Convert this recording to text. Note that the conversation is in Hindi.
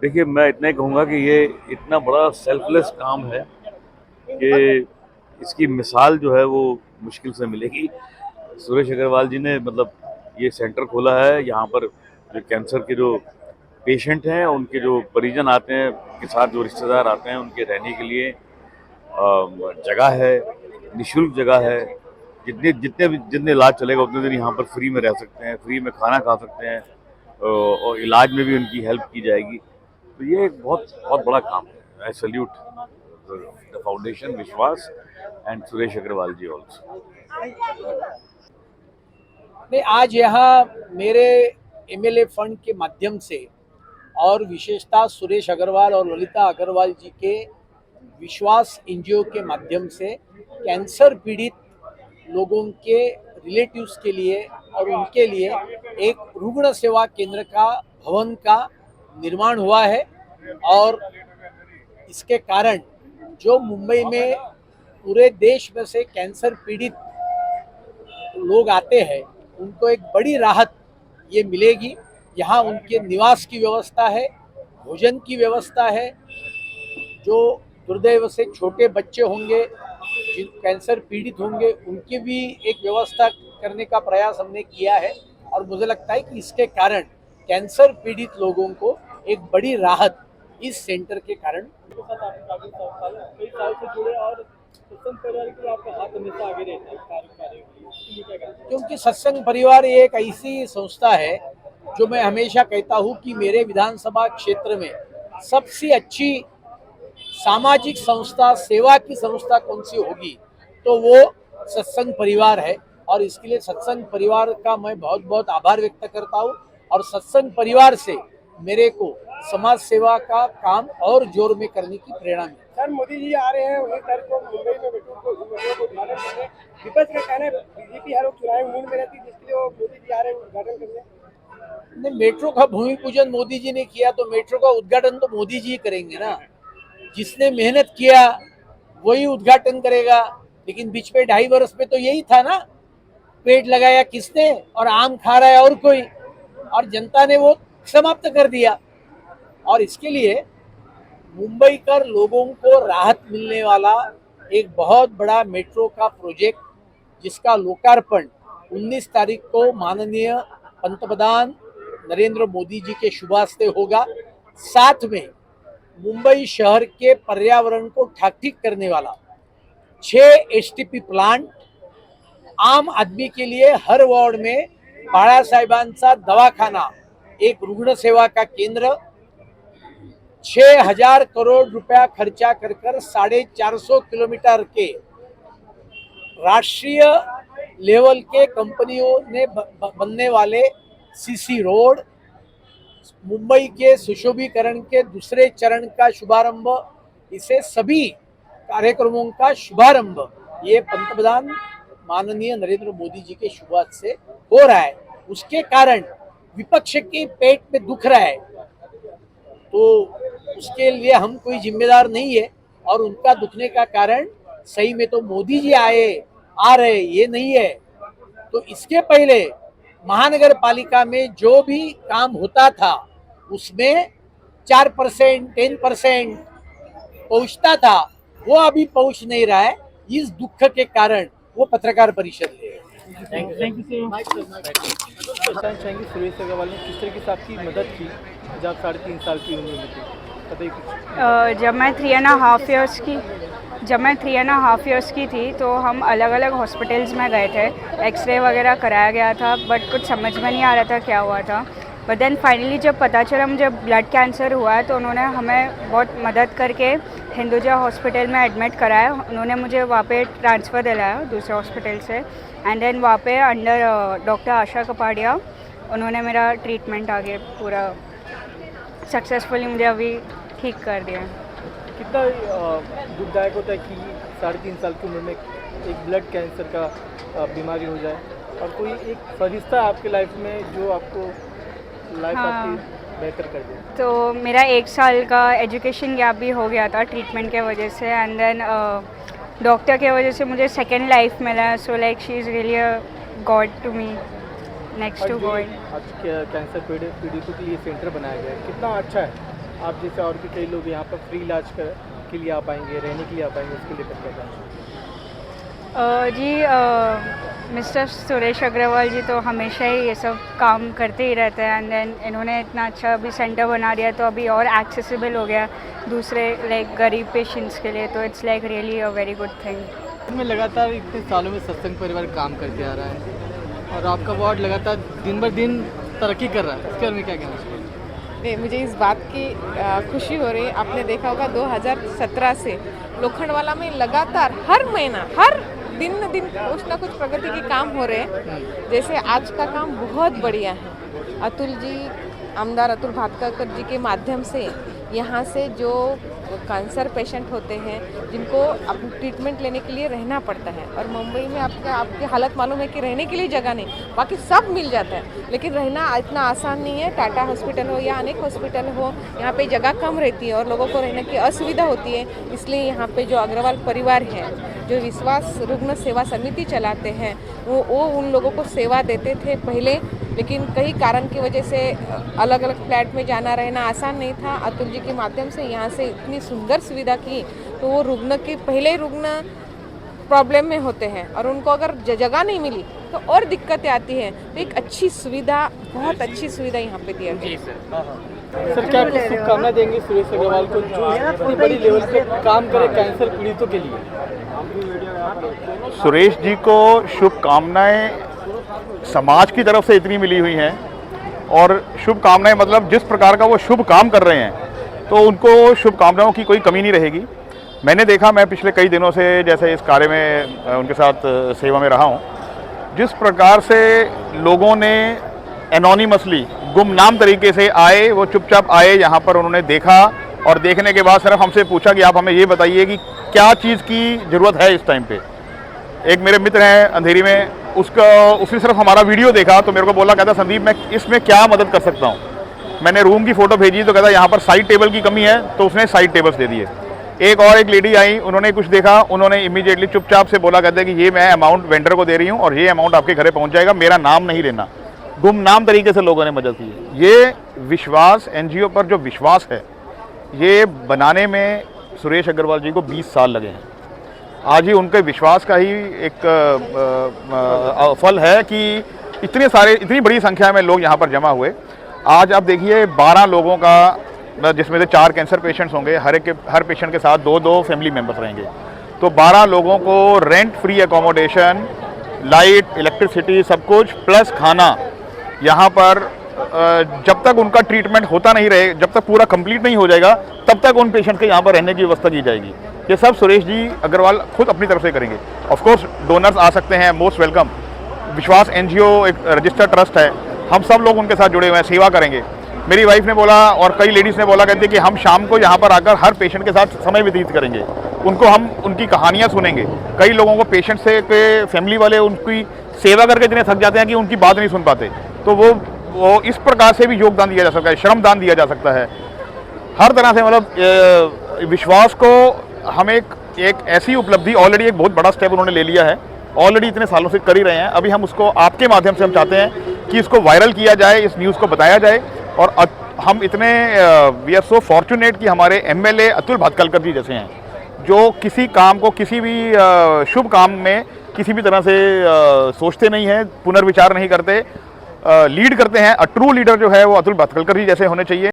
देखिए, मैं इतना ही कहूँगा कि ये इतना बड़ा सेल्फलेस काम है कि इसकी मिसाल जो है वो मुश्किल से मिलेगी। सुरेश अग्रवाल जी ने मतलब ये सेंटर खोला है। यहाँ पर जो कैंसर के जो पेशेंट हैं, उनके जो परिजन आते हैं, उनके साथ जो रिश्तेदार आते हैं, उनके रहने के लिए जगह है, निःशुल्क जगह है। जितने इलाज चलेगा उतने दिन यहाँ पर फ्री में रह सकते हैं, फ्री में खाना खा सकते हैं, और इलाज में भी उनकी हेल्प की जाएगी। तो ये एक बहुत बहुत बड़ा काम है। I salute the foundation Vishwas and Suresh Agrawal ji also. नहीं, आज यहाँ मेरे एमएलए फंड के माध्यम से और विशेषता सुरेश अग्रवाल और ललिता अग्रवाल जी के विश्वास एनजीओ के माध्यम से कैंसर पीड़ित लोगों के रिलेटिव्स के लिए और उनके लिए एक रुग्ण सेवा केंद्र का भवन का निर्माण हुआ है। और इसके कारण जो मुंबई में पूरे देश में से कैंसर पीड़ित लोग आते हैं उनको एक बड़ी राहत ये मिलेगी। यहाँ उनके निवास की व्यवस्था है, भोजन की व्यवस्था है। जो दुर्दैव से छोटे बच्चे होंगे, जिन कैंसर पीड़ित होंगे, उनकी भी एक व्यवस्था करने का प्रयास हमने किया है। और मुझे लगता है कि इसके कारण कैंसर पीड़ित लोगों को एक बड़ी राहत इस सेंटर के कारण। कई साल से जुड़े और सत्संग परिवार के लिए आपका हाथ हमेशा आगे रहता है कार्य के लिए, क्योंकि सत्संग परिवार एक ऐसी संस्था है जो मैं हमेशा कहता हूँ कि मेरे विधानसभा क्षेत्र में सबसे अच्छी सामाजिक संस्था, सेवा की संस्था कौन सी होगी तो वो सत्संग परिवार है। और इसके लिए सत्संग परिवार का मैं बहुत बहुत आभार व्यक्त करता हूँ। और सत्संग परिवार से मेरे को समाज सेवा का काम और जोर में करने की प्रेरणा मिली। सर, मोदी जी आ रहे हैं 19 तारीख को मुंबई में मेट्रो को उद्घाटन करने। विपक्ष का कहना है बीजेपी हर वक्त चुनावी मूड में रहती है, जिसके लिए वो मोदी जी आ रहे हैं उद्घाटन करने। नहीं, मेट्रो का भूमि पूजन मोदी जी ने किया तो मेट्रो का उद्घाटन तो मोदी जी करेंगे ना। जिसने मेहनत किया वही उद्घाटन करेगा। लेकिन बीच में 2.5 वर्ष में तो यही था ना, पेड़ लगाया किसने और आम खा रहा है और कोई, और जनता ने वो समाप्त कर दिया। और इसके लिए मुंबई कर लोगों को राहत मिलने वाला एक बहुत बड़ा मेट्रो का प्रोजेक्ट, जिसका लोकार्पण 19 तारीख को माननीय पंतप्रधान नरेंद्र मोदी जी के शुभ हस्ते होगा। साथ में मुंबई शहर के पर्यावरण को ठीक करने वाला 6 एसटीपी प्लांट, आम आदमी के लिए हर वार्ड में बाळासाहेबांचा दवाखाना, एक रुग्ण सेवा का केंद्र, 6,000 करोड़ रुपया खर्चा कर 450 किलोमीटर के राष्ट्रीय लेवल के कंपनियों ने बनने वाले सीसी रोड, मुंबई के सुशोभीकरण के दूसरे चरण का शुभारंभ, इसे सभी कार्यक्रमों का शुभारंभ ये पंतप्रधान माननीय नरेंद्र मोदी जी के शुरुआत से हो रहा है। उसके कारण विपक्ष के पेट में दुख रहा है तो उसके लिए हम कोई जिम्मेदार नहीं है। और उनका दुखने का कारण सही में तो मोदी जी आ रहे ये नहीं है। तो इसके पहले महानगर पालिका में जो भी काम होता था उसमें 4%, 10% पहुंचता था, वो अभी पहुंच नहीं रहा है। इस दुख के कारण वो पत्रकार परिषद है। थैंक यू सुरेश अग्रवाल ने किस तरीके से आपकी मदद की जब 3.5 साल की उम्र में थी, बताइए कुछ। जब मैं 3.5 ईयर्स की थी तो हम अलग अलग हॉस्पिटल्स में गए थे, एक्सरे वगैरह कराया गया था, बट कुछ समझ में नहीं आ रहा था क्या हुआ था। बट देन फाइनली जब पता चला मुझे ब्लड कैंसर हुआ है तो उन्होंने हमें बहुत मदद करके हिंदुजा हॉस्पिटल में एडमिट कराया। उन्होंने मुझे वहाँ पे ट्रांसफ़र दिलाया दूसरे हॉस्पिटल से, एंड देन वहाँ पे अंडर डॉक्टर आशा कपाड़िया उन्होंने मेरा ट्रीटमेंट आगे पूरा सक्सेसफुली मुझे अभी ठीक कर दिया। कितना दुखदायक होता है कि 3.5 साल की उम्र में एक ब्लड कैंसर का बीमारी हो जाए और कोई एक फरिश्ता आपके लाइफ में जो आपको लाइफ आपकी बेहतर कर दे। तो मेरा 1 साल का एजुकेशन गैप भी हो गया था ट्रीटमेंट के वजह से, एंड देन डॉक्टर के वजह से मुझे सेकेंड लाइफ मिला। So like she is really a god to me, next to god. आज कैंसर पीड़ितों के लिए सेंटर बनाया गया है, कितना अच्छा है आप जैसे और भी कई लोग यहाँ पर फ्री इलाज के लिए आ पाएंगे, रहने के लिए आ पाएंगे, उसके लिए क्या करें? जी मिस्टर सुरेश अग्रवाल जी तो हमेशा ही ये सब काम करते ही रहते हैं, एंड देन इन्होंने इतना अच्छा अभी सेंटर बना दिया तो अभी और एक्सेसिबल हो गया दूसरे लाइक गरीब पेशेंट्स के लिए, तो it's like really a very good thing. में लगातार इतने सालों में सत्संग परिवार काम करते आ रहा है और आपका वार्ड लगातार दिन ब दिन तरक्की कर रहा है, इसके बारे में क्या कहना चाहिए? नहीं, मुझे इस बात की खुशी हो रही है। आपने देखा होगा 2017 से लोखंडवाला में लगातार हर महीना हर दिन न दिन कुछ ना कुछ प्रगति के काम हो रहे हैं। जैसे आज का काम बहुत बढ़िया है। अतुल जी, आमदार अतुल भातखळकर जी के माध्यम से यहाँ से जो कैंसर पेशेंट होते हैं जिनको अपनी ट्रीटमेंट लेने के लिए रहना पड़ता है, और मुंबई में आपकी हालत मालूम है कि रहने के लिए जगह नहीं, बाकी सब मिल जाता है, लेकिन रहना इतना आसान नहीं है। टाटा हॉस्पिटल हो या अनेक हॉस्पिटल हो, यहाँ पे जगह कम रहती है और लोगों को रहने की असुविधा होती है। इसलिए यहाँ पे जो अग्रवाल परिवार है, जो विश्वास रुग्ण सेवा समिति चलाते हैं, वो उन लोगों को सेवा देते थे पहले, लेकिन कई कारण की वजह से अलग अलग फ्लैट में जाना रहना आसान नहीं था। अतुल जी के माध्यम से यहाँ से इतनी सुंदर सुविधा की, तो वो रुग्ण के पहले रुग्ण प्रॉब्लम में होते हैं और उनको अगर जगह नहीं मिली तो और दिक्कतें आती हैं। तो एक अच्छी सुविधा, बहुत अच्छी सुविधा यहाँ पे दिया गया। सर, क्या कुछ शुभकामना देंगे सुरेश अग्रवाल को जो इतनी बड़ी लेवल पे काम करे कैंसर पीड़ितों के लिए? सुरेश जी को शुभकामनाएं समाज की तरफ से इतनी मिली हुई हैं, और शुभकामनाएं मतलब जिस प्रकार का वो शुभ काम कर रहे हैं तो उनको शुभकामनाओं की कोई कमी नहीं रहेगी। मैंने देखा, मैं पिछले कई दिनों से जैसे इस कार्य में उनके साथ सेवा में रहा हूं, जिस प्रकार से लोगों ने एनोनिमसली गुमनाम तरीके से आए, वो चुपचाप आए यहाँ पर, उन्होंने देखा और देखने के बाद सिर्फ हमसे पूछा कि आप हमें ये बताइए कि क्या चीज़ की ज़रूरत है इस टाइम पे। एक मेरे मित्र हैं अंधेरी में, उसने सिर्फ हमारा वीडियो देखा तो मेरे को बोला, कहता संदीप मैं इसमें क्या मदद कर सकता हूँ। मैंने रूम की फ़ोटो भेजी तो कहता यहाँ पर साइड टेबल की कमी है, तो उसने साइड टेबल्स दे दिए। एक लेडी आई, उन्होंने कुछ देखा, उन्होंने इमीडिएटली चुपचाप से बोला, कहते कि ये मैं अमाउंट वेंडर को दे रही हूँ और ये अमाउंट आपके घरे पहुँच जाएगा, मेरा नाम नहीं लेना। गुमनाम तरीके से लोगों ने मदद की है। ये विश्वास, एनजीओ पर जो विश्वास है, ये बनाने में सुरेश अग्रवाल जी को 20 साल लगे हैं। आज ही उनके विश्वास का ही एक फल है कि इतनी बड़ी संख्या में लोग यहाँ पर जमा हुए। आज आप देखिए 12 लोगों का, जिसमें से 4 कैंसर पेशेंट्स होंगे, हर पेशेंट के साथ 2-2 फैमिली मेंबर्स रहेंगे, तो 12 लोगों को rent free accommodation, light, electricity, सब कुछ प्लस खाना यहाँ पर जब तक उनका ट्रीटमेंट होता नहीं रहे, जब तक पूरा कंप्लीट नहीं हो जाएगा, तब तक उन पेशेंट के यहाँ पर रहने की व्यवस्था की जाएगी। ये सब सुरेश जी अग्रवाल खुद अपनी तरफ से करेंगे। ऑफ कोर्स डोनर्स आ सकते हैं, मोस्ट वेलकम। विश्वास एनजीओ एक रजिस्टर्ड ट्रस्ट है, हम सब लोग उनके साथ जुड़े हुए हैं, सेवा करेंगे। मेरी वाइफ ने बोला और कई लेडीज़ ने बोला, कहते कि हम शाम को यहाँ पर आकर हर पेशेंट के साथ समय व्यतीत करेंगे, उनको हम उनकी कहानियाँ सुनेंगे। कई लोगों को पेशेंट से के फैमिली वाले उनकी सेवा करके इतने थक जाते हैं कि उनकी बात नहीं सुन पाते, तो वो इस प्रकार से भी योगदान दिया जा सकता है, श्रमदान दिया जा सकता है। हर तरह से मतलब विश्वास को हम एक ऐसी उपलब्धि, ऑलरेडी एक बहुत बड़ा स्टेप उन्होंने ले लिया है, ऑलरेडी इतने सालों से कर ही रहे हैं। अभी हम उसको आपके माध्यम से हम चाहते हैं कि इसको वायरल किया जाए, इस न्यूज़ को बताया जाए। और हम इतने वी आर सो फॉर्चुनेट कि हमारे एमएलए अतुल भातखळकर जी जैसे हैं, जो किसी काम को, किसी भी शुभ काम में किसी भी तरह से सोचते नहीं हैं, पुनर्विचार नहीं करते, लीड करते हैं। ट्रू लीडर जो है वो अतुल भातखळकर जी जैसे होने चाहिए।